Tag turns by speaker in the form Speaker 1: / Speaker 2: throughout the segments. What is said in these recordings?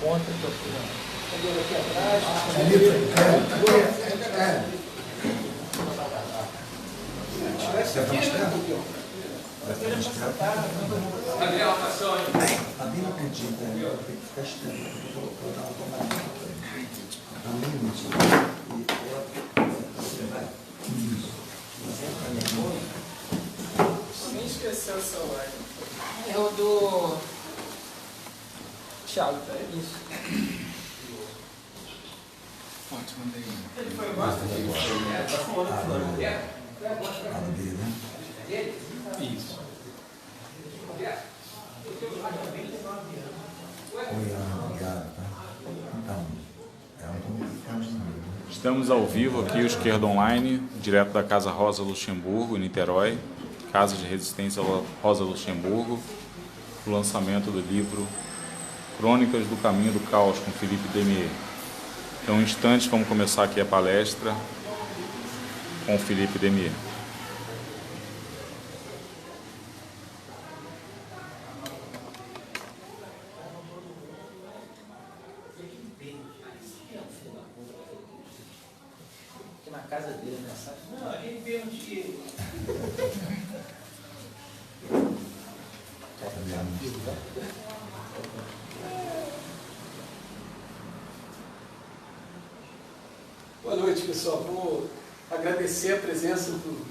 Speaker 1: ponta que eu fui.
Speaker 2: Cadê aqui atrás? Tivesse aqui, né?
Speaker 3: Gabriel, passou aí.
Speaker 4: Tá bem no cantinho, né? Tem que ficar estranho. Vou dar uma tomadinha. Tá bem bonitinho. Você vai?
Speaker 2: Nem esqueceu o celular.
Speaker 1: É o do Thiago, isso.
Speaker 3: Ótimo, mandei.
Speaker 2: Ele foi embora?
Speaker 4: A do B, né?
Speaker 3: Isso.
Speaker 4: Oi, Ana, obrigado, tá? Então, é um complicado.
Speaker 5: Estamos ao vivo aqui, o Esquerda Online, direto da Casa Rosa Luxemburgo, em Niterói, Casa de Resistência Rosa Luxemburgo, o lançamento do livro Crônicas do Caminho do Caos, com Philippe Demier. Então, em instantes, vamos começar aqui a palestra com o Philippe Demier.
Speaker 1: Na casa dele, né? Sabe?
Speaker 2: Não, ele veio de... Boa noite, pessoal. Vou agradecer a presença do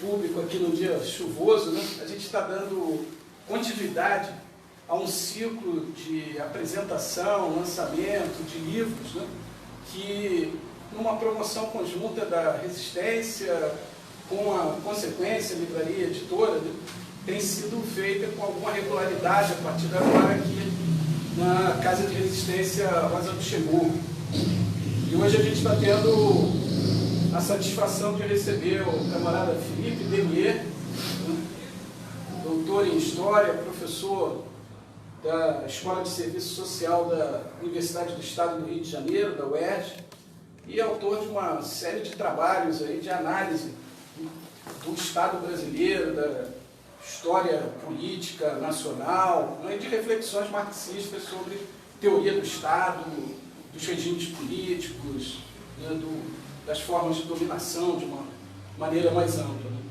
Speaker 2: público aqui no dia chuvoso, né? A gente está dando continuidade a um ciclo de apresentação, lançamento de livros, né? Que, numa promoção conjunta da Resistência, com a Consequência, Livraria Editora, né? Tem sido feita com alguma regularidade a partir de agora aqui na Casa de Resistência Rosa Luxemburgo. E hoje a gente está tendo a satisfação de receber o camarada Philippe Demier, doutor em História, professor da Escola de Serviço Social da Universidade do Estado do Rio de Janeiro, da UERJ, e autor de uma série de trabalhos aí de análise do Estado brasileiro, da história política nacional, e de reflexões marxistas sobre teoria do Estado, dos regimes políticos, né, das formas de dominação de uma maneira mais ampla. Né.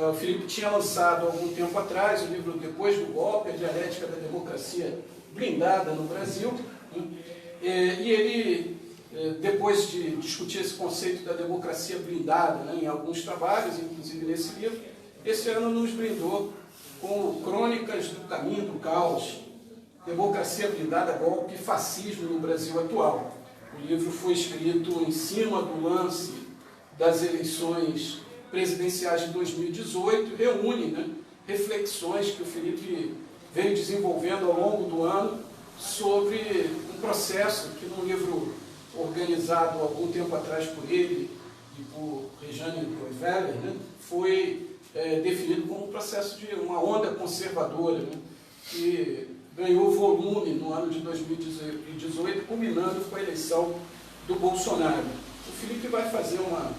Speaker 2: O Philippe tinha lançado há algum tempo atrás o livro Depois do Golpe, a Dialética da Democracia Blindada no Brasil, né, e ele, depois de discutir esse conceito da democracia blindada, né, em alguns trabalhos, inclusive nesse livro, esse ano nos brindou com Crônicas do Caminho do Caos, Democracia Blindada, Golpe e Fascismo no Brasil Atual. O livro foi escrito em cima do lance das eleições presidenciais de 2018, reúne, né, reflexões que o Philippe veio desenvolvendo ao longo do ano sobre um processo que, num livro organizado há algum tempo atrás por ele e por Rejane Koiveler, né, foi definido como um processo de uma onda conservadora, né, que ganhou volume no ano de 2018, culminando com a eleição do Bolsonaro. O Philippe vai fazer uma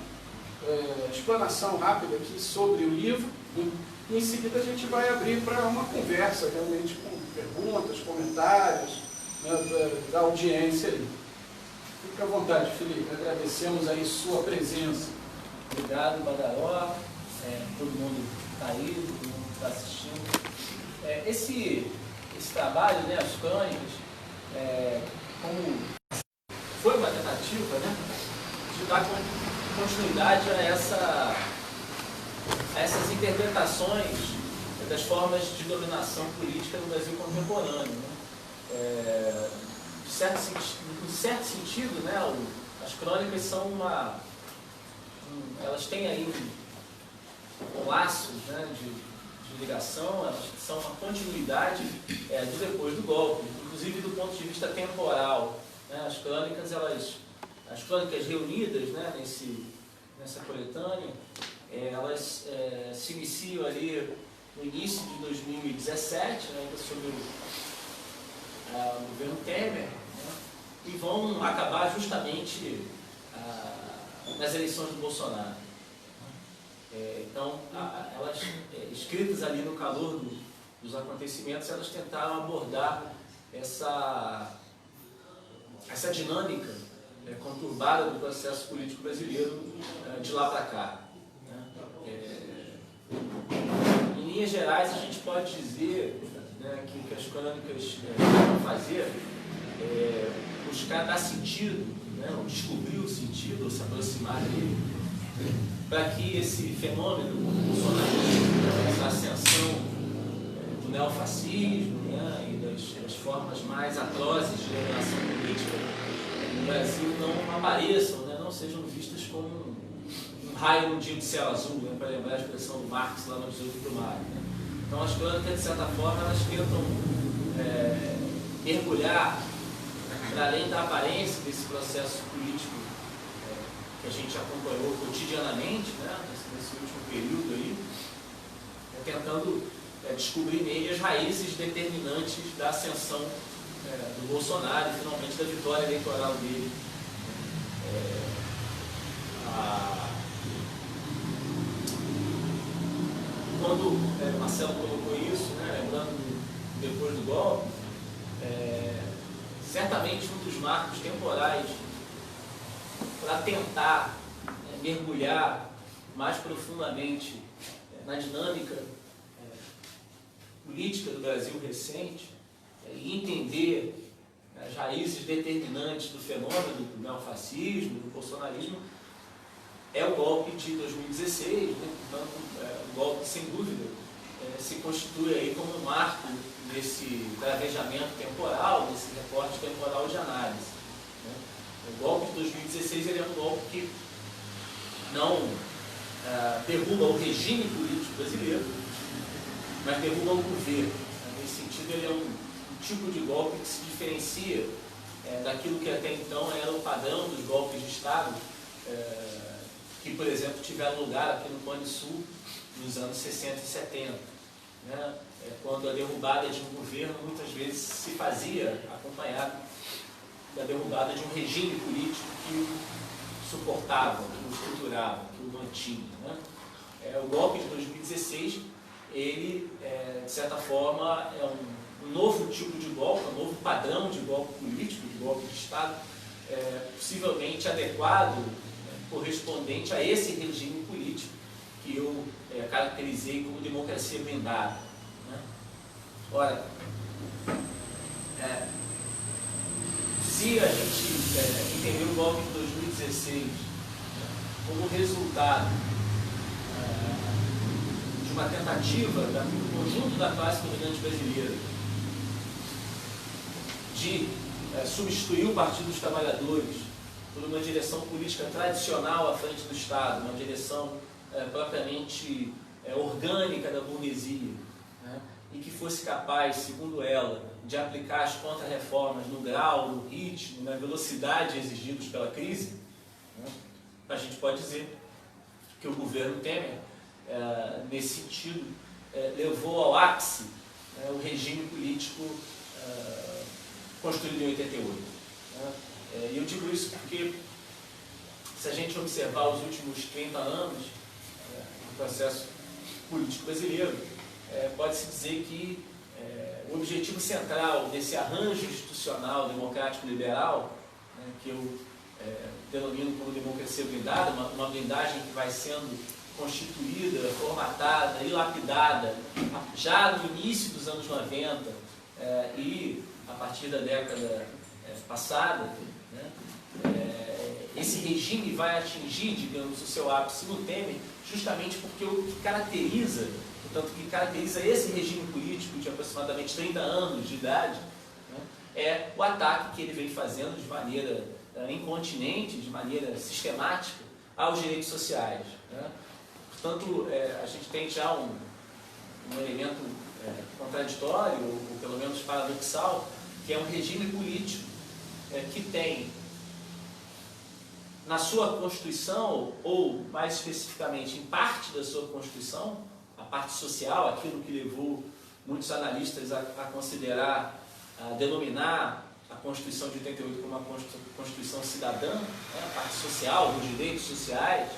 Speaker 2: explanação rápida aqui sobre o livro, né, e em seguida a gente vai abrir para uma conversa, realmente com perguntas, comentários, né, da audiência aí. Fique à vontade, Philippe, agradecemos aí sua presença.
Speaker 1: Obrigado, Badaró, todo mundo que está aí, todo mundo que está assistindo. Esse trabalho, né, as crônicas, como foi uma tentativa, né, de dar continuidade a essas interpretações das formas de dominação política no Brasil contemporâneo. Né. Em certo sentido, né, as crônicas são elas têm aí um laço, né, de ligação, elas são uma continuidade do depois do golpe, inclusive do ponto de vista temporal. Né, as crônicas reunidas, né, nessa coletânea, elas se iniciam ali no início de 2017, né, ainda sob o governo Temer, né, e vão acabar justamente nas eleições do Bolsonaro. Então, elas, escritas ali no calor dos acontecimentos, elas tentaram abordar essa dinâmica conturbada do processo político brasileiro de lá para cá. Em linhas gerais, a gente pode dizer, né, que o que as crônicas vão fazer é buscar dar sentido, né, ou descobrir o sentido, ou se aproximar dele, para que esse fenômeno bolsonarista, essa ascensão do neofascismo, né, e das formas mais atrozes de relação política no Brasil não apareçam, né, não sejam vistas como um raio num dia de céu azul, né, para lembrar a expressão do Marx lá no 18 do Maio. Né. Então as crônicas, de certa forma, elas tentam mergulhar para além da aparência desse processo político que a gente acompanhou cotidianamente, né, nesse último período aí, tentando descobrir nele as raízes determinantes da ascensão do Bolsonaro e finalmente da vitória eleitoral dele. Quando o Marcelo colocou isso, né, lembrando depois do golpe, certamente um dos marcos temporais para tentar mergulhar mais profundamente na dinâmica política do Brasil recente e entender as raízes determinantes do fenômeno do neofascismo, do bolsonarismo, é o golpe de 2016, né? Portanto, o golpe, sem dúvida, se constitui aí como um marco desse travejamento temporal, desse recorte temporal de análise. Né? O golpe de 2016 ele é um golpe que não derruba o regime político brasileiro, mas derruba o governo. Nesse sentido, ele é um tipo de golpe que se diferencia daquilo que até então era o padrão dos golpes de Estado, que, por exemplo, tiveram lugar aqui no Cone Sul nos anos 60 e 70, né? Quando a derrubada de um governo muitas vezes se fazia acompanhado da derrubada de um regime político que o suportava, que o estruturava, que o mantinha. Né? O golpe de 2016, ele, de certa forma, é um novo tipo de golpe, um novo padrão de golpe político, de golpe de Estado, possivelmente adequado, correspondente a esse regime político que eu caracterizei como democracia blindada. Né? Ora, se a gente entender o golpe de 2016 como resultado de uma tentativa do conjunto da classe dominante brasileira de substituir o Partido dos Trabalhadores por uma direção política tradicional à frente do Estado, uma direção propriamente orgânica da burguesia, né? E que fosse capaz, segundo ela, de aplicar as contra-reformas no grau, no ritmo, na velocidade exigidos pela crise, né? A gente pode dizer que o governo Temer, nesse sentido, levou ao ápice o regime político construído em 88. Né? E eu digo isso porque, se a gente observar os últimos 30 anos do processo político brasileiro, pode-se dizer que o objetivo central desse arranjo institucional democrático-liberal, né, que eu denomino como democracia blindada, uma blindagem que vai sendo constituída, formatada e lapidada já no início dos anos 90 e a partir da década passada, né, esse regime vai atingir, digamos, o seu ápice no Temer, justamente porque o que caracteriza, portanto, o que caracteriza esse regime político de aproximadamente 30 anos de idade, né, é o ataque que ele vem fazendo de maneira incontinente, de maneira sistemática, aos direitos sociais. Né. Portanto, a gente tem já um elemento contraditório, ou pelo menos paradoxal, que é um regime político que tem na sua Constituição, ou mais especificamente em parte da sua Constituição, a parte social, aquilo que levou muitos analistas a considerar, a denominar a Constituição de 88 como uma Constituição cidadã, né, a parte social, dos direitos sociais,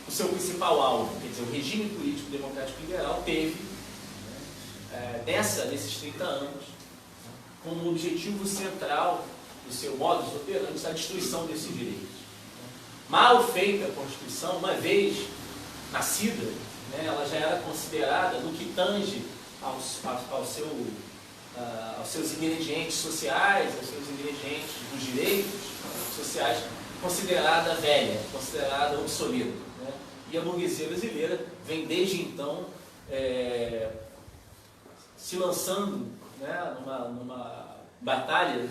Speaker 1: o seu principal alvo, quer dizer, o regime político democrático liberal teve, nesses 30 anos, como objetivo central do seu modus operandi a destruição desses direitos. Mal feita a Constituição, uma vez nascida, né, ela já era considerada, no que tange aos seus ingredientes sociais, aos seus ingredientes dos direitos sociais, considerada velha, considerada obsoleta. Né? E a burguesia brasileira vem desde então se lançando, né, numa batalha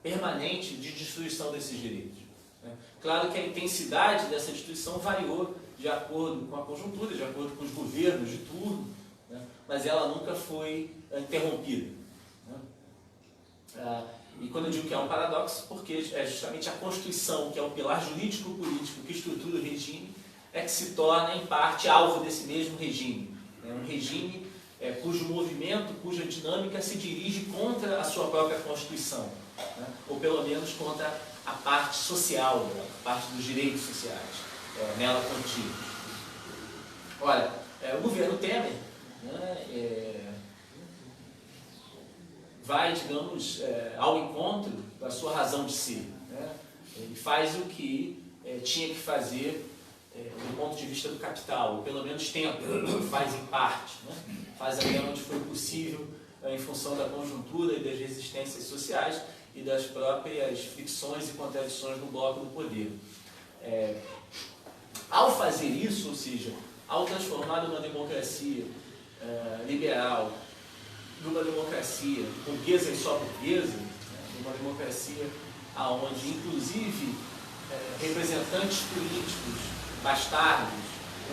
Speaker 1: permanente de destruição desses direitos. Né? Claro que a intensidade dessa destruição variou de acordo com a conjuntura, de acordo com os governos de turno, né? Mas ela nunca foi interrompida. Né? E quando eu digo que é um paradoxo, porque é justamente a Constituição, que é o pilar jurídico-político que estrutura o regime, é que se torna, em parte, alvo desse mesmo regime. Né? Um regime cujo movimento, cuja dinâmica se dirige contra a sua própria Constituição, né? Ou pelo menos contra a parte social dela, a parte dos direitos sociais nela contidos. Olha, o governo Temer, né, vai, digamos, ao encontro da sua razão de ser. Né? Ele faz o que tinha que fazer do ponto de vista do capital, ou pelo menos tenta, faz em parte, né? Faz até onde foi possível em função da conjuntura e das resistências sociais e das próprias fricções e contradições do bloco do poder. Ao fazer isso, ou seja, ao transformar uma democracia liberal numa democracia burguesa e só burguesa, uma democracia onde, inclusive, representantes políticos bastardos,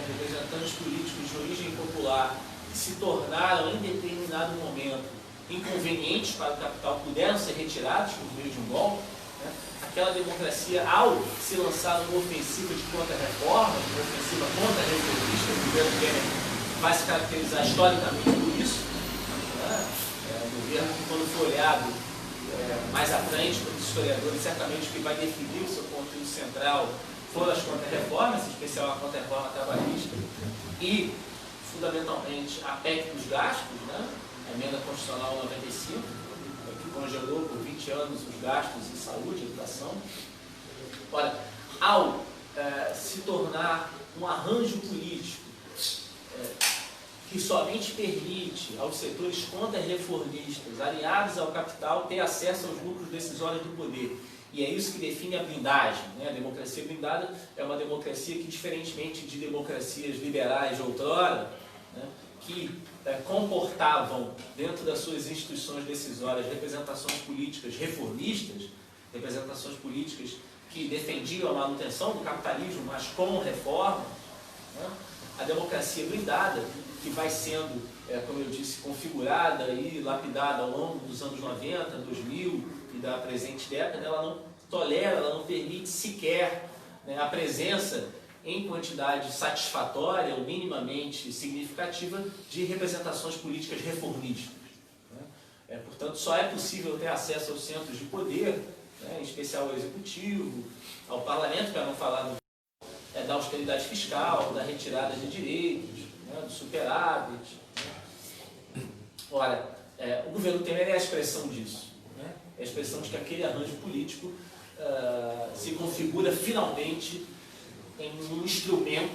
Speaker 1: representantes políticos de origem popular, que se tornaram, em determinado momento, inconvenientes para o capital, puderam ser retirados por meio de um golpe. Né? Aquela democracia, ao se lançar numa ofensiva de contra-reforma, uma ofensiva contra-reformista, o governo Temer vai se caracterizar historicamente por isso. Né? O governo que, quando for olhado mais à frente, pelos historiadores, certamente o que vai definir o seu conteúdo central foram as contra-reformas, em especial a contra-reforma trabalhista e, fundamentalmente, a PEC dos gastos, né? A emenda constitucional 95, que congelou por 20 anos os gastos em saúde e educação. Ora, ao se tornar um arranjo político que somente permite aos setores contra-reformistas, aliados ao capital, ter acesso aos lucros decisórios do poder. E é isso que define a blindagem. Né? A democracia blindada é uma democracia que, diferentemente de democracias liberais de outrora, né, que comportavam dentro das suas instituições decisórias representações políticas reformistas, representações políticas que defendiam a manutenção do capitalismo, mas com reforma, né? A democracia blindada, que vai sendo, como eu disse, configurada e lapidada ao longo dos anos 90, 2000 e da presente década, ela não tolera, ela não permite sequer, né, a presença em quantidade satisfatória ou minimamente significativa de representações políticas reformistas. Né? Portanto, só é possível ter acesso aos centros de poder, né, em especial ao executivo, ao parlamento, para não falar da austeridade fiscal, da retirada de direitos, né, do superávit. Ora, o governo Temer é a expressão disso. Né? É a expressão de que aquele arranjo político se configura finalmente em um instrumento,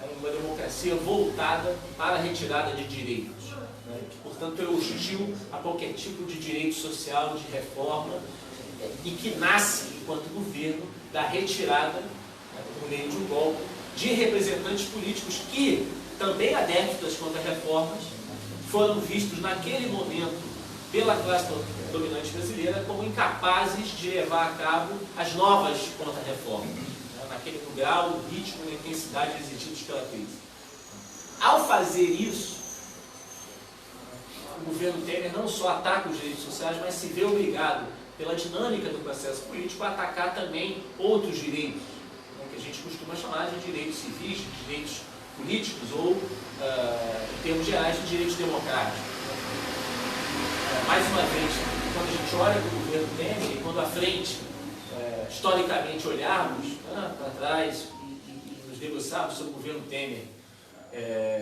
Speaker 1: em uma democracia voltada para a retirada de direitos, né? Que, portanto, é hostil a qualquer tipo de direito social, de reforma, e que nasce, enquanto governo, da retirada, por meio de um golpe, de representantes políticos que, também adeptos das contra-reformas, foram vistos naquele momento pela classe dominante brasileira como incapazes de levar a cabo as novas contra-reformas, naquele grau, o ritmo e a intensidade exigidos pela crise. Ao fazer isso, o governo Temer não só ataca os direitos sociais, mas se vê obrigado, pela dinâmica do processo político, a atacar também outros direitos, né, que a gente costuma chamar de direitos civis, de direitos políticos ou, em termos gerais, de direitos democráticos. Mais uma vez, quando a gente olha para o governo Temer, e quando à frente, historicamente, olharmos para trás e nos debruçarmos sobre o governo Temer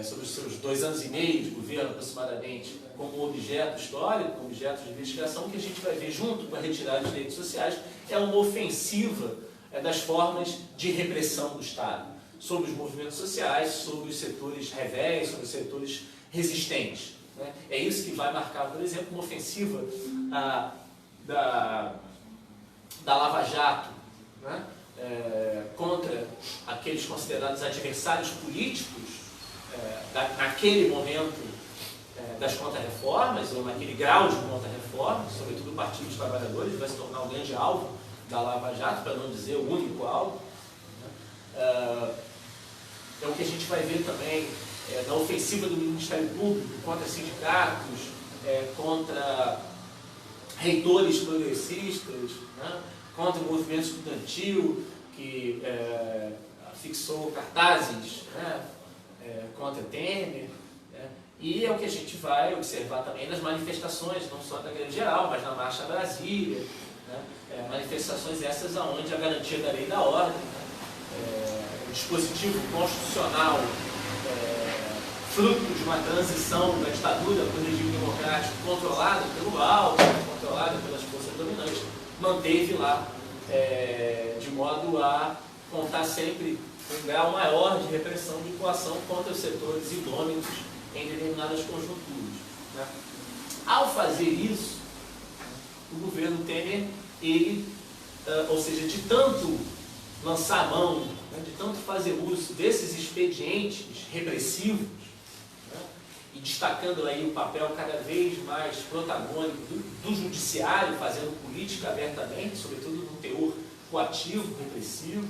Speaker 1: sobre os seus 2 anos e meio de governo aproximadamente, como objeto histórico, como objeto de investigação, que a gente vai ver junto com a retirada de direitos sociais é uma ofensiva das formas de repressão do Estado sobre os movimentos sociais, sobre os setores rebeldes, sobre os setores resistentes. Né? É isso que vai marcar, por exemplo, uma ofensiva da Lava Jato, né? Contra aqueles considerados adversários políticos naquele momento das contra-reformas, ou naquele grau de contra-reformas, sobretudo o Partido dos Trabalhadores, vai se tornar um grande alvo da Lava Jato, para não dizer o único alvo. Né? É o que a gente vai ver também na ofensiva do Ministério Público contra sindicatos, contra reitores progressistas, né? Contra o movimento estudantil, que fixou cartazes, né? Contra Temer. Né? E é o que a gente vai observar também nas manifestações, não só da greve geral, mas na Marcha Brasília. Né? Manifestações essas onde a garantia da lei e da ordem, né? O dispositivo constitucional fruto de uma transição da ditadura para o regime democrático controlado pelo alto, controlado pelas forças dominantes, manteve lá de modo a contar sempre um grau maior de repressão, de coação contra os setores idôneos em determinadas conjunturas. Né? Ao fazer isso, o governo Temer, ou seja, de tanto lançar a mão, né, de tanto fazer uso desses expedientes repressivos, né, e destacando aí o papel cada vez mais protagônico do judiciário, fazendo política abertamente, sobretudo no teor coativo, repressivo,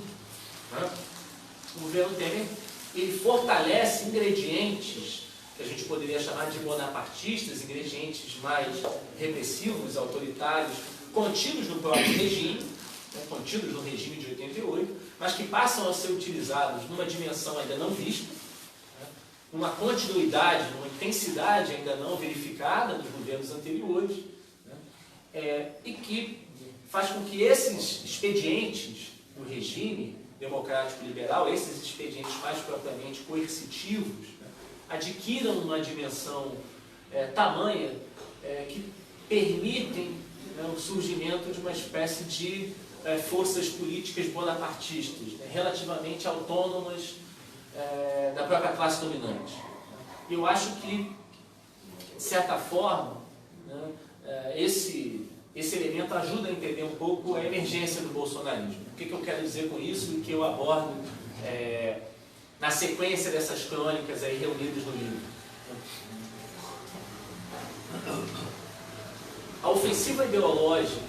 Speaker 1: né, o governo Temer ele fortalece ingredientes que a gente poderia chamar de bonapartistas, ingredientes mais repressivos, autoritários, contidos no próprio regime, né, contidos no regime de 88, mas que passam a ser utilizados numa dimensão ainda não vista, né, numa continuidade, numa intensidade ainda não verificada nos governos anteriores, né, e que faz com que esses expedientes do regime democrático liberal, esses expedientes mais propriamente coercitivos, né, adquiram uma dimensão tamanha que permitem, né, o surgimento de uma espécie de forças políticas bonapartistas, né, relativamente autônomas da própria classe dominante. E eu acho que, de certa forma, né, esse elemento ajuda a entender um pouco a emergência do bolsonarismo. O que eu quero dizer com isso e que eu abordo na sequência dessas crônicas aí reunidas no livro. A ofensiva ideológica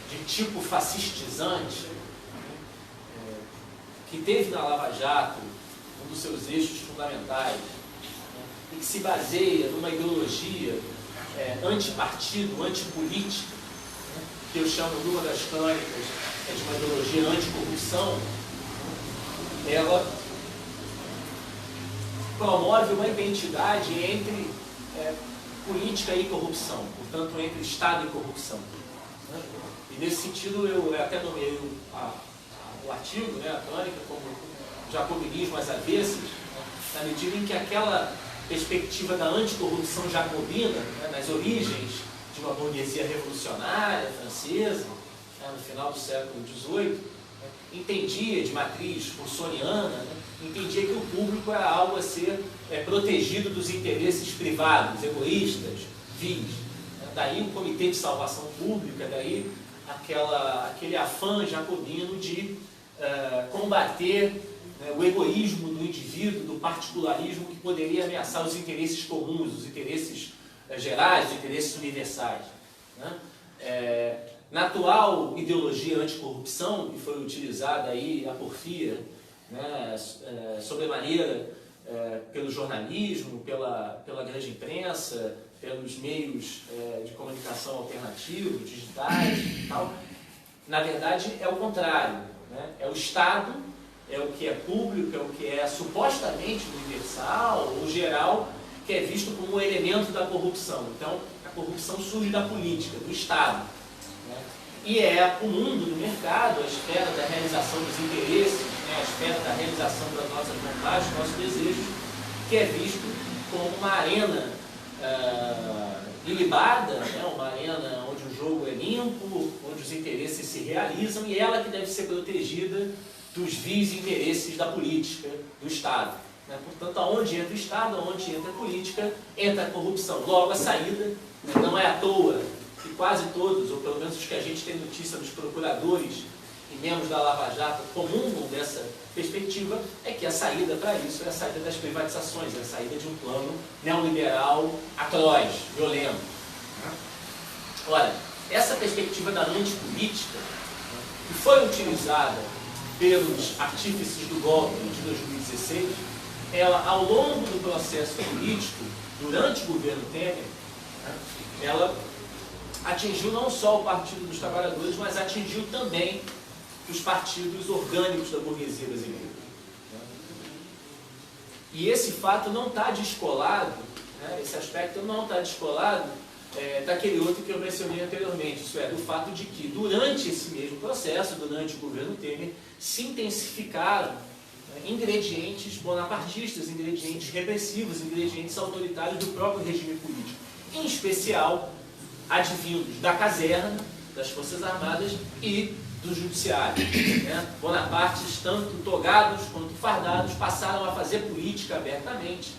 Speaker 1: de tipo fascistizante, que teve na Lava Jato um dos seus eixos fundamentais, e que se baseia numa ideologia antipartido, antipolítica, que eu chamo numa das crônicas de uma ideologia anticorrupção, ela promove uma identidade entre política e corrupção, portanto, entre Estado e corrupção. Né? E nesse sentido, eu até nomeei o artigo, né, a crônica, como jacobinismo às avessas, né, na medida em que aquela perspectiva da anticorrupção jacobina, né, nas origens de uma burguesia revolucionária francesa, né, no final do século XVIII, né, entendia, de matriz russoniana, né, entendia que o público era algo a ser protegido dos interesses privados, egoístas, vis. Daí o Comitê de Salvação Pública, daí aquele afã jacobino de combater, né, o egoísmo do indivíduo, do particularismo que poderia ameaçar os interesses comuns, os interesses gerais, os interesses universais. Né? Na atual ideologia anticorrupção, que foi utilizada aí, a porfia, né, sobremaneira pelo jornalismo, pela grande imprensa, pelos meios de comunicação alternativos, digitais e tal, na verdade é o contrário. Né? É o Estado, é o que é público, é o que é supostamente universal ou geral, que é visto como um elemento da corrupção. Então, a corrupção surge da política, do Estado. Né? E é o mundo do mercado, a esfera da realização dos interesses, né, à espera da realização das nossas vontades, dos nossos desejos, que é visto como uma arena ilibada, né? Uma arena onde o jogo é limpo, onde os interesses se realizam, e ela que deve ser protegida dos vis interesses da política, do Estado. Né? Portanto, aonde entra o Estado, aonde entra a política, entra a corrupção. Logo, a saída, né, não é à toa que quase todos, ou pelo menos os que a gente tem notícia dos procuradores e membros da Lava Jato comungam dessa perspectiva, é que a saída para isso é a saída das privatizações, é a saída de um plano neoliberal atroz, violento. Ora, essa perspectiva da antipolítica, que foi utilizada pelos artífices do golpe de 2016, ela, ao longo do processo político, durante o governo Temer, ela atingiu não só o Partido dos Trabalhadores, mas atingiu também os partidos orgânicos da burguesia brasileira. E esse fato não está descolado, né, esse aspecto não está descolado daquele outro que eu mencionei anteriormente, isso é, do fato de que durante esse mesmo processo, durante o governo Temer, se intensificaram ingredientes bonapartistas, ingredientes repressivos, ingredientes autoritários do próprio regime político, em especial advindos da caserna, das Forças Armadas e do Judiciário. Né? Bonapartes, tanto togados quanto fardados, passaram a fazer política abertamente,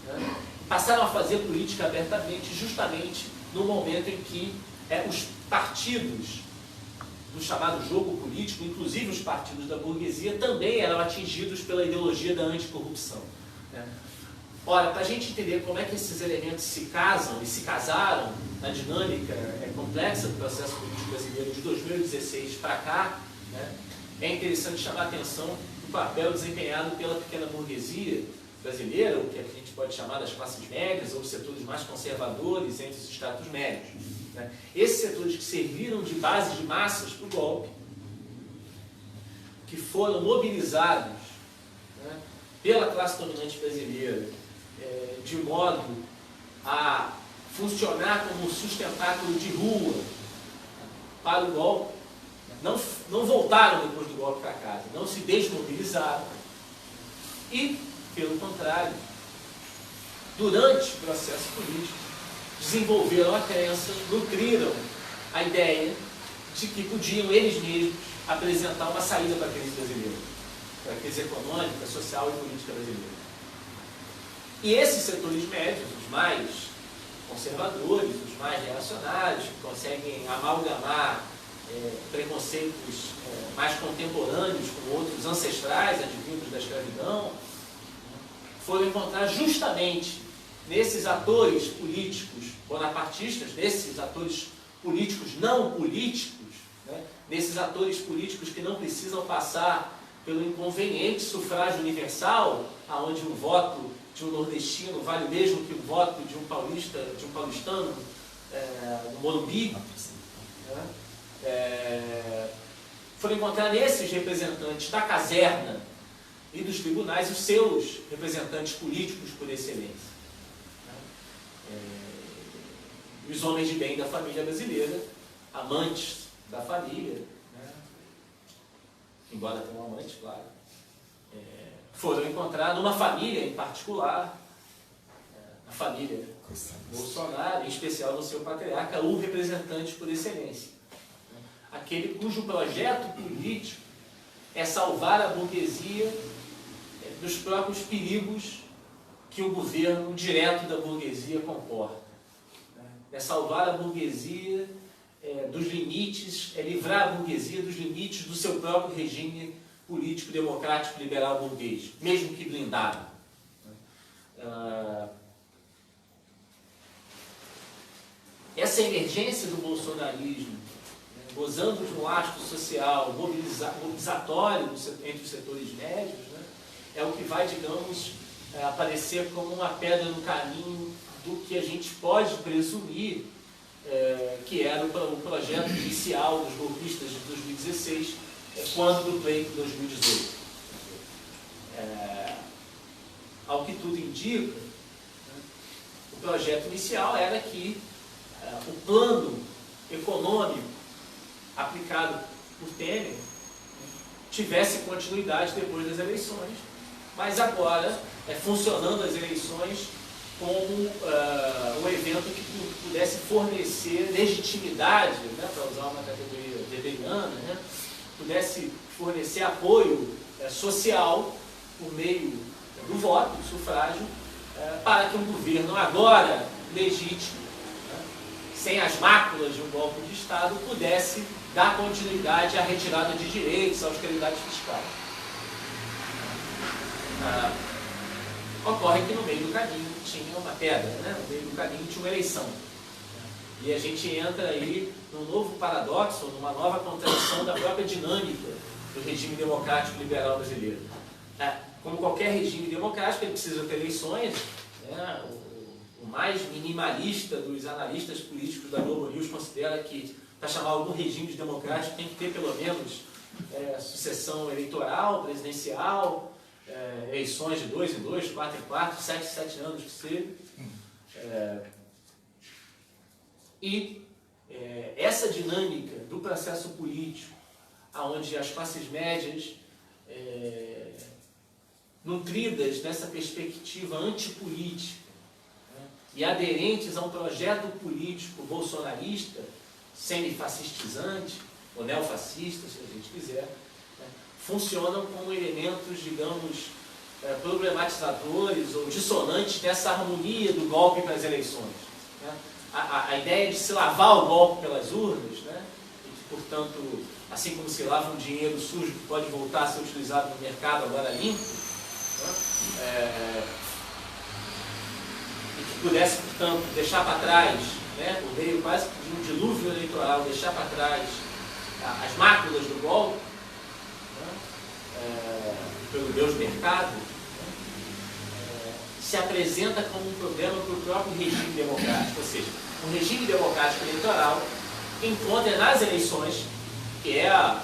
Speaker 1: né? Passaram a fazer política abertamente justamente no momento em que os partidos do chamado jogo político, inclusive os partidos da burguesia, também eram atingidos pela ideologia da anticorrupção. Né? Ora, para a gente entender como é que esses elementos se casam e se casaram na dinâmica complexa do processo político brasileiro de 2016 para cá, né, é interessante chamar a atenção do papel desempenhado pela pequena burguesia brasileira, o que a gente pode chamar das classes médias ou os setores mais conservadores entre os estratos médios. Né? Esses setores que serviram de base de massas para o golpe, que foram mobilizados, né, pela classe dominante brasileira, de modo a funcionar como um sustentáculo de rua para o golpe, não voltaram depois do golpe para casa, não se desmobilizaram e, pelo contrário, durante o processo político, desenvolveram a crença, nutriram a ideia de que podiam eles mesmos apresentar uma saída para a crise brasileira, para a crise econômica, social e política brasileira. E esses setores médios, os mais conservadores, os mais reacionários, que conseguem amalgamar preconceitos mais contemporâneos com outros ancestrais, advindos da escravidão, foram encontrar justamente nesses atores políticos bonapartistas, nesses atores políticos não políticos, né, nesses atores políticos que não precisam passar pelo inconveniente sufrágio universal, aonde um voto de um nordestino vale o mesmo que o voto de um paulista, de um paulistano no Morumbi. Foram encontrar nesses representantes da caserna e dos tribunais os seus representantes políticos por excelência. Os homens de bem da família brasileira, amantes da família, né? Embora tenham um amante, claro, foram encontrar numa família em particular, a família Bolsonaro, em especial no seu patriarca, o representante por excelência. Aquele cujo projeto político é salvar a burguesia dos próprios perigos que o governo direto da burguesia comporta. É salvar a burguesia dos limites, é livrar a burguesia dos limites do seu próprio regime político, democrático, liberal burguês, mesmo que blindado. Essa emergência do bolsonarismo, gozando de um lastro social mobilizatório entre os setores médios, né, é o que vai, digamos, aparecer como uma pedra no caminho do que a gente pode presumir que era o projeto inicial dos golpistas de 2016, quando do pleito de 2018. Ao que tudo indica, o projeto inicial era que o plano econômico aplicado por Temer tivesse continuidade depois das eleições, mas agora funcionando as eleições como um evento que pudesse fornecer legitimidade, né, para usar uma categoria weberiana, né, pudesse fornecer apoio social por meio do voto, do sufrágio, para que um governo agora legítimo, né, sem as máculas de um golpe de Estado, pudesse dar continuidade à retirada de direitos, à austeridade fiscal. Ocorre que no meio do caminho tinha uma pedra, né? No meio do caminho tinha uma eleição. E a gente entra aí num novo paradoxo, numa nova contradição da própria dinâmica do regime democrático liberal brasileiro. Como qualquer regime democrático, ele precisa ter eleições, né? O mais minimalista dos analistas políticos da Globo News considera que, para chamar algum regime de democrático, tem que ter pelo menos sucessão eleitoral, presidencial, eleições de 2 em 2, 4 em 4, 7 em 7 anos que seja. Essa dinâmica do processo político, onde as classes médias, nutridas dessa perspectiva antipolítica, né, e aderentes a um projeto político bolsonarista, semifascistizante, ou neofascista, se a gente quiser, né, funcionam como elementos, digamos, problematizadores ou dissonantes dessa harmonia do golpe para as eleições. Né? A ideia de se lavar o golpe pelas urnas, né, e que, portanto, assim como se lava um dinheiro sujo que pode voltar a ser utilizado no mercado agora limpo, né, e que pudesse, portanto, deixar para trás, né, por meio quase de um dilúvio eleitoral, deixar para trás as máculas do golpe, né, pelo Deus mercado, né, se apresenta como um problema para o próprio regime democrático. Ou seja, o regime democrático eleitoral encontra nas eleições, que é um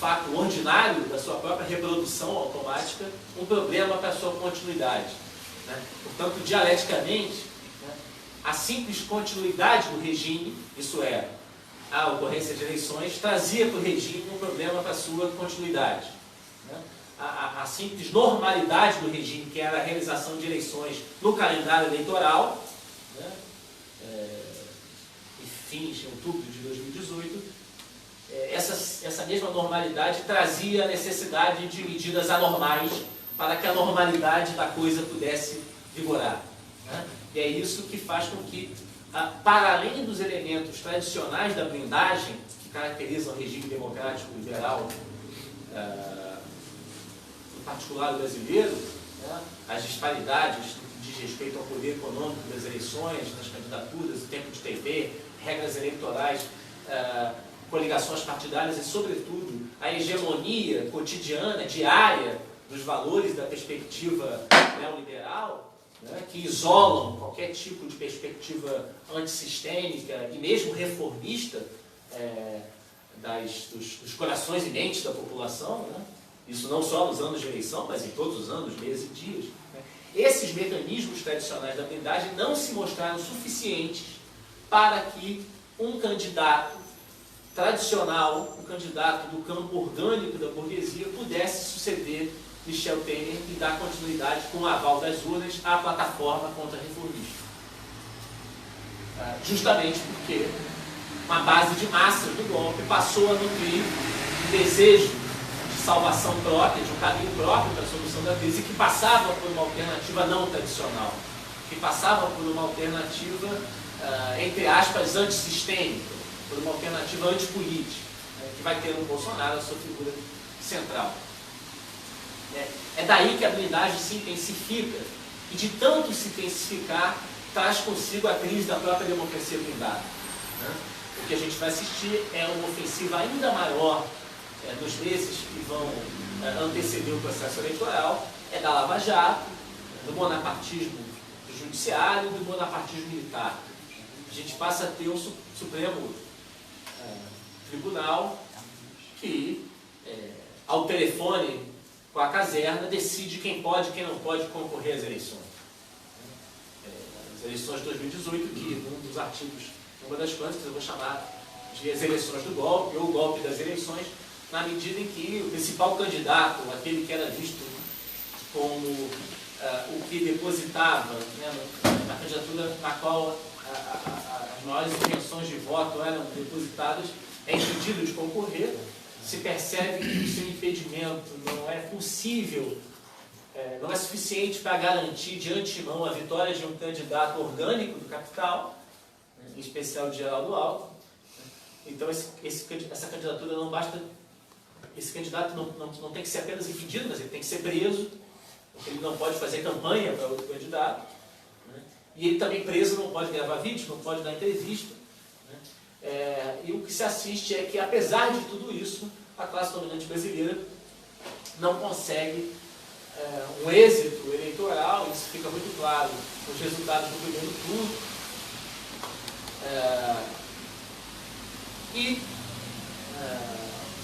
Speaker 1: fato ordinário da sua própria reprodução automática, um problema para a sua continuidade. Né? Portanto, dialeticamente, né, a simples continuidade do regime, isso é, a ocorrência de eleições, trazia para o regime um problema para a sua continuidade. Né? A simples normalidade do regime, que era a realização de eleições no calendário eleitoral, né, em outubro de 2018, essa mesma normalidade trazia a necessidade de medidas anormais para que a normalidade da coisa pudesse vigorar. Né? E é isso que faz com que, para além dos elementos tradicionais da blindagem, que caracterizam o regime democrático liberal, em particular o brasileiro, né? As disparidades de respeito ao poder econômico das eleições, das candidaturas, o tempo de TV, regras eleitorais, coligações partidárias e, sobretudo, a hegemonia cotidiana, diária, dos valores da perspectiva neoliberal, né, que isolam qualquer tipo de perspectiva antissistêmica e mesmo reformista dos corações e mentes da população, né? Isso não só nos anos de eleição, mas em todos os anos, meses e dias. Né? Esses mecanismos tradicionais da blindagem não se mostraram suficientes para que um candidato tradicional, um candidato do campo orgânico da burguesia, pudesse suceder Michel Temer e dar continuidade com o aval das urnas à plataforma contra-reformista. Justamente porque uma base de massas do golpe passou a nutrir um desejo de salvação própria, de um caminho próprio para a solução da crise, que passava por uma alternativa não tradicional, que passava por uma alternativa, entre aspas, antissistêmica, por uma alternativa antipolítica, né, que vai ter no Bolsonaro a sua figura central. É daí que a blindagem se intensifica, e de tanto se intensificar, traz consigo a crise da própria democracia blindada. Né? O que a gente vai assistir é uma ofensiva ainda maior nos meses que vão anteceder o processo eleitoral, da Lava Jato, do bonapartismo do judiciário e do bonapartismo militar. A gente passa a ter um Supremo Tribunal que, ao telefone com a caserna, decide quem pode e quem não pode concorrer às eleições. As eleições de 2018, que num dos artigos, uma das crônicas, eu vou chamar de as eleições do golpe, ou o golpe das eleições, na medida em que o principal candidato, aquele que era visto como o que depositava, né, na candidatura na qual as maiores intenções de voto eram depositadas, é impedido de concorrer, se percebe que o seu impedimento não é possível, não é suficiente para garantir de antemão a vitória de um candidato orgânico do capital, em especial de Geraldo Alckmin. Então essa candidatura não basta, esse candidato não tem que ser apenas impedido, mas ele tem que ser preso, porque ele não pode fazer campanha para outro candidato, né? E ele também preso não pode gravar vídeo, não pode dar entrevista, né? E o que se assiste é que, apesar de tudo isso, a classe dominante brasileira não consegue um êxito eleitoral. Isso fica muito claro nos resultados do primeiro turno.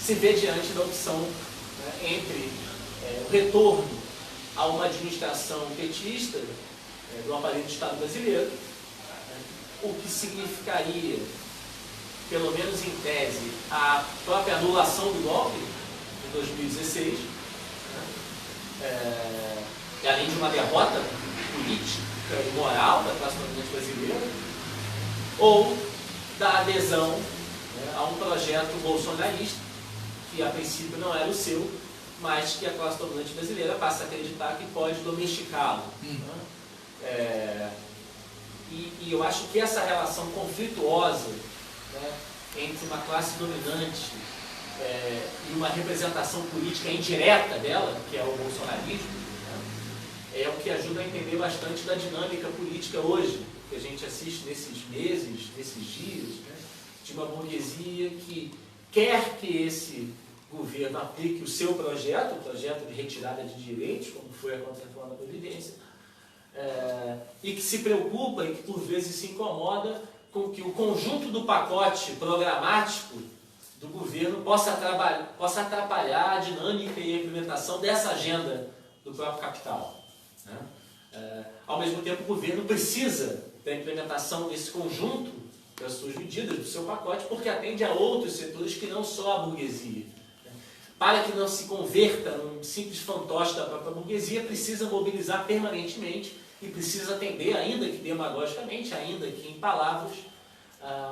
Speaker 1: Se vê diante da opção, né, entre o retorno a uma administração petista do aparelho do Estado brasileiro, né, o que significaria, pelo menos em tese, a própria anulação do golpe de 2016, né, e além de uma derrota política e moral da classe dominante brasileira, ou da adesão, né, a um projeto bolsonarista, que a princípio não era o seu, mas que a classe dominante brasileira passa a acreditar que pode domesticá-lo. Né? E eu acho que essa relação conflituosa, né, entre uma classe dominante e uma representação política indireta dela, que é o bolsonarismo, né, é o que ajuda a entender bastante da dinâmica política hoje, que a gente assiste nesses meses, nesses dias, né, de uma burguesia que quer que esse governo aplique o seu projeto, o projeto de retirada de direitos, como foi a contra-reforma da Previdência, e que se preocupa e que por vezes se incomoda com que o conjunto do pacote programático do governo possa atrapalhar a dinâmica e a implementação dessa agenda do próprio capital. Né? Ao mesmo tempo, o governo precisa da implementação desse conjunto das suas medidas, do seu pacote, porque atende a outros setores que não só a burguesia. Para que não se converta num simples fantoche da própria burguesia, precisa mobilizar permanentemente e precisa atender, ainda que demagogicamente, ainda que em palavras,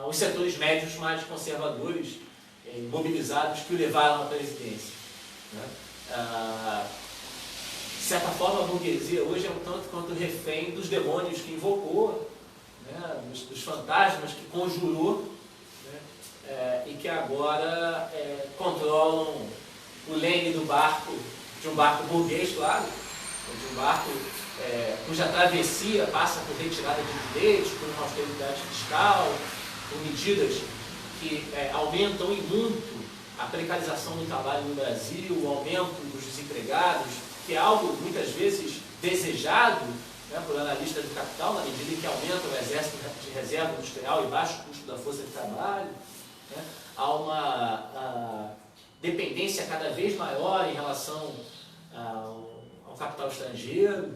Speaker 1: os setores médios mais conservadores, mobilizados, que o levaram à presidência. Né? De certa forma, a burguesia hoje é um tanto quanto refém dos demônios que invocou, né? dos fantasmas que conjurou, né? E que agora controlam o leme do barco, de um barco burguês, claro, de um barco cuja travessia passa por retirada de direitos, por uma austeridade fiscal, por medidas que aumentam em muito a precarização do trabalho no Brasil, o aumento dos desempregados, que é algo muitas vezes desejado, né, por analistas do capital, na medida em que aumenta o exército de reserva industrial e baixo custo da força de trabalho. Né? Há uma dependência cada vez maior em relação ao capital estrangeiro,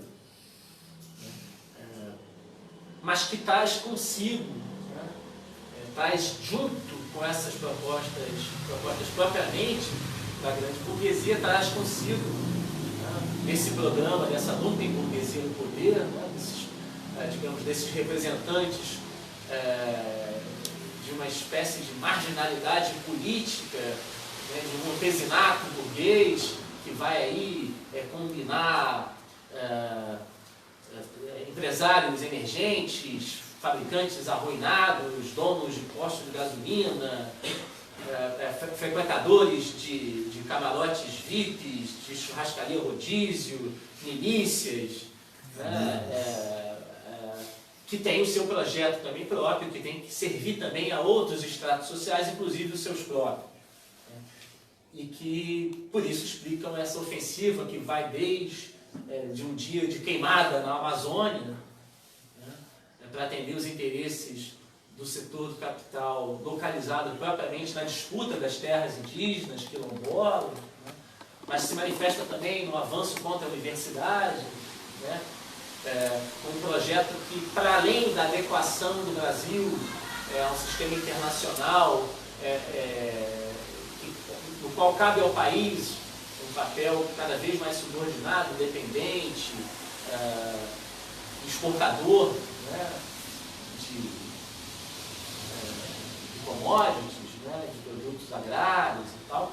Speaker 1: mas que traz consigo, né, traz junto com essas propostas propriamente da grande burguesia, traz consigo, né, esse programa, dessa lumpen burguesia no poder, né, desses representantes de uma espécie de marginalidade política, né, de um campesinato burguês que vai aí combinar empresários emergentes, fabricantes arruinados, donos de postos de gasolina, frequentadores de camarotes VIPs, de churrascaria rodízio, milícias, né, que tem o seu projeto também próprio, que tem que servir também a outros estratos sociais, inclusive os seus próprios. E que, por isso, explicam essa ofensiva que vai desde de um dia de queimada na Amazônia, né, para atender os interesses do setor do capital localizado propriamente na disputa das terras indígenas, quilombolas, né, mas se manifesta também no avanço contra a universidade, né, um projeto que, para além da adequação do Brasil ao sistema internacional, no qual cabe ao país um papel cada vez mais subordinado, independente, exportador, né, de commodities, né, de produtos agrários e tal.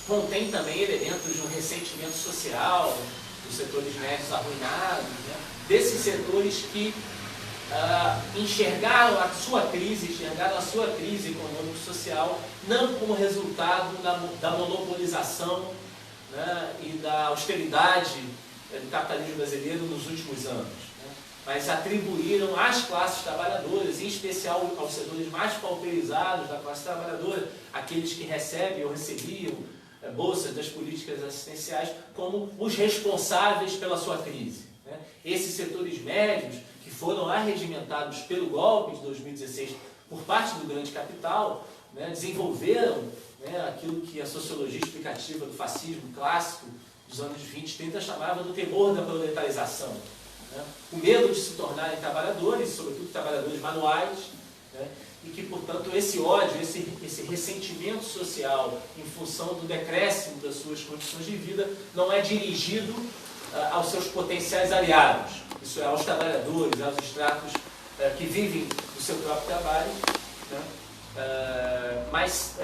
Speaker 1: Contém também elementos de um ressentimento social dos setores médios arruinados, né, desses setores que enxergaram a sua crise econômico-social não como resultado da monopolização, né, e da austeridade do capitalismo brasileiro nos últimos anos, né, mas atribuíram às classes trabalhadoras, em especial aos setores mais pauperizados da classe trabalhadora, aqueles que recebem ou recebiam bolsas das políticas assistenciais, como os responsáveis pela sua crise, né. Esses setores médios que foram arregimentados pelo golpe de 2016 por parte do grande capital, né, desenvolveram, né, aquilo que a sociologia explicativa do fascismo clássico dos anos 20 e 30 chamava do temor da proletarização, né, o medo de se tornarem trabalhadores, sobretudo trabalhadores manuais, né, e que, portanto, esse ódio, esse ressentimento social em função do decréscimo das suas condições de vida não é dirigido aos seus potenciais aliados, isso é, aos trabalhadores, aos estratos que vivem do seu próprio trabalho, né, mas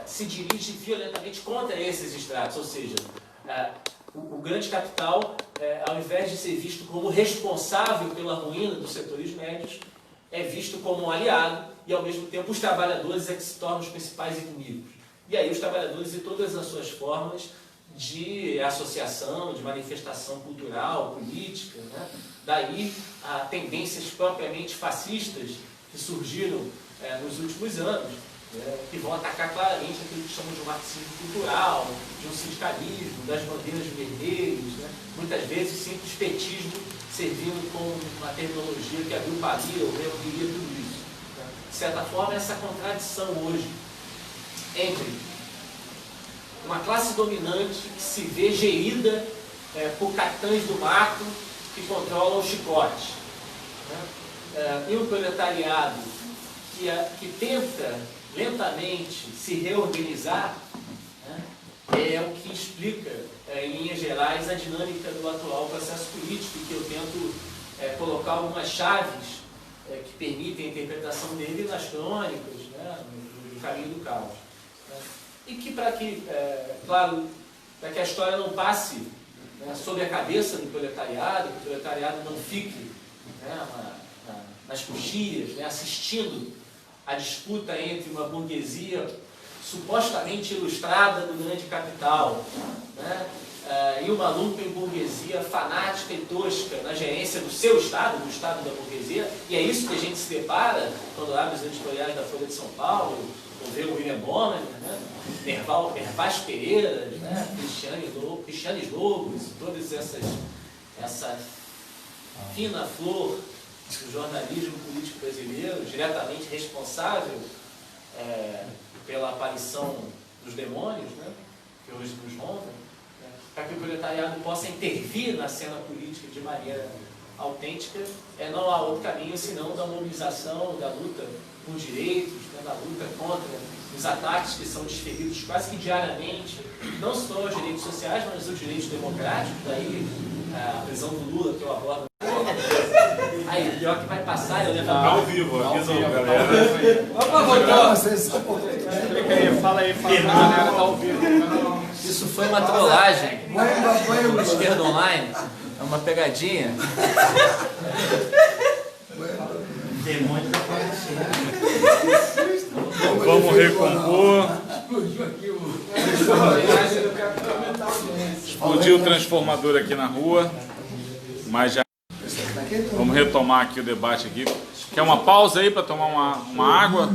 Speaker 1: se dirige violentamente contra esses estratos, ou seja, o grande capital, ao invés de ser visto como responsável pela ruína dos setores médios, é visto como um aliado e, ao mesmo tempo, os trabalhadores é que se tornam os principais inimigos. E aí os trabalhadores, de todas as suas formas de associação, de manifestação cultural, política, né? Daí a tendências propriamente fascistas que surgiram nos últimos anos, que vão atacar claramente aquilo que chamam de um marxismo cultural, de um sindicalismo, das bandeiras vermelhas, né? Muitas vezes simples petismo servindo como uma terminologia que agruparia ou reuniria tudo isso, né? De certa forma, essa contradição hoje entre uma classe dominante que se vê gerida por capitães do mato que controlam o chicote, né? E um proletariado que tenta lentamente se reorganizar, né, é o que explica, em linhas gerais, a dinâmica do atual processo político, e que eu tento colocar algumas chaves que permitem a interpretação dele nas crônicas, né, no Caminho do Caos. Né, e que, claro, para que a história não passe, né, sobre a cabeça do proletariado, que o proletariado não fique, né, nas coxias, né, assistindo a disputa entre uma burguesia supostamente ilustrada do grande capital, né, e uma lumpenburguesia fanática e tosca na gerência do seu Estado, do Estado da burguesia, e é isso que a gente se depara quando abre os editoriais da Folha de São Paulo, ou vê o William Bonner, né, Hervás Pereira, né, Cristianes Lobos, todas essa fina flor do jornalismo político brasileiro, diretamente responsável pela aparição dos demônios, né, que hoje nos rondam, né, para que o proletariado possa intervir na cena política de maneira autêntica, não há outro caminho senão da mobilização, da luta por direitos, né, da luta contra os ataques que são desferidos quase que diariamente, não só aos direitos sociais, mas aos direitos democráticos, daí a prisão do Lula que eu abordo. Aí, o pior que vai passar, eu levo
Speaker 5: Ao vivo, avisa a galera.
Speaker 2: Vamos voltar.
Speaker 3: Fala aí, a galera tá ao vivo.
Speaker 1: Isso foi uma trollagem do Esquerda Online, é uma pegadinha. Demônio tá aparecendo.
Speaker 5: Vamos recompor. Explodiu o transformador aqui na rua, mas já vamos retomar aqui o debate aqui. Quer uma pausa aí para tomar uma água?